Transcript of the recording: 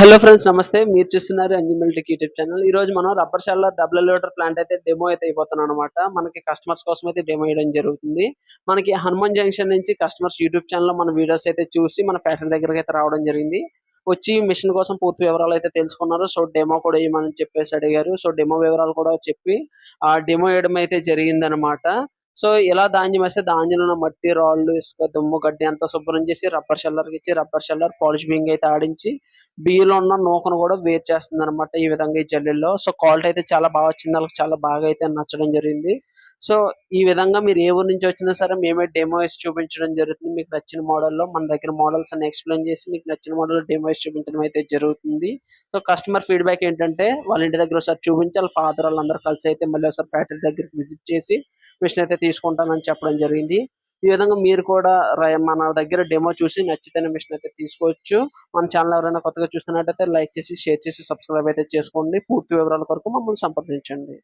Hello friends నమస్తే. మీరు చూస్తున్నారు అంజన్ టెక్ యూట్యూబ్ ఛానల్. ఈరోజు మనం రబ్బర్ షాల్‌లో డబుల్ ఎలివేటర్ ప్లాంట్ అయితే డెమో అయితే ఇవ్వబోతున్నాం అనమాట. మనకి కస్టమర్స్ కోసం అయితే డెమో ఇయడం జరుగుతుంది. మనకి హనుమాన్ జంక్షన్ నుంచి కస్టమర్స్ యూట్యూబ్ ఛానల్‌లో మన వీడియోస్ అయితే చూసి మన ఫ్యాక్టరీ దగ్గరకైతే రావడం జరిగింది. వచ్చి మిషన్ కోసం పూర్తి వివరాలు అయితే తెలుసుకున్నారు. సో, డెమో కూడా ఇయ్యమని చెప్పేసి అడిగారు. సో, డెమో వివరాలు కూడా చెప్పి డెమో ఇయడం అయితే జరిగిందనమాట. సో, ఇలా ధాన్యం వేస్తే ధాన్యంలో ఉన్న మట్టి, రాళ్ళు, ఇసుక, దుమ్ము, గడ్డి అంతా శుభ్రం చేసి రబ్బర్ షెల్లర్‌కిచ్చి రబ్బర్ షెల్లర్ పాలిష్ బింగ్ అయితే ఆడించి బియ్యంలో ఉన్న నూకను కూడా వేరు చేస్తుందనమాట. ఈ విధంగా ఈ జల్లెడలో. సో, క్వాలిటీ అయితే చాలా బాగా వచ్చింది. ఆళ్ళకి చాలా బాగా అయితే నచ్చడం జరిగింది. సో, ఈ విధంగా మీరు ఏ ఊరు నుంచి వచ్చినా సరే మేమే డెమో ఏసి చూపించడం జరుగుతుంది. మీకు నచ్చిన మోడల్‌లో మన దగ్గర మోడల్స్ అన్ని ఎక్స్‌ప్లెయిన్ చేసి మీకు నచ్చిన మోడల్‌లో డెమో ఏసి చూపించడం అయితే జరుగుతుంది. సో, కస్టమర్ ఫీడ్‌బ్యాక్ ఏంటంటే వాళ్ళ ఇంటి దగ్గర ఒకసారి చూపించి ఆళ్ళ ఫాదర్ ఆళ్ళందరూ కలిసి అయితే మళ్ళీ ఒకసారి ఫ్యాక్టరీ దగ్గరికి విజిట్ చేసి మిషన్ అయితే తీసుకుంటానని చెప్పడం జరిగింది. ఈ విధంగా మీరు కూడా మన దగ్గర డెమో చూసి నచ్చితేనే మిషన్ అయితే తీసుకోవచ్చు. మన ఛానల్ ఎవరైనా కొత్తగా చూస్తున్నట్టయితే లైక్ చేసి, షేర్ చేసి, సబ్స్క్రైబ్ అయితే చేసుకోండి. పూర్తి వివరాల కొరకు మమ్మల్ని సంప్రదించండి.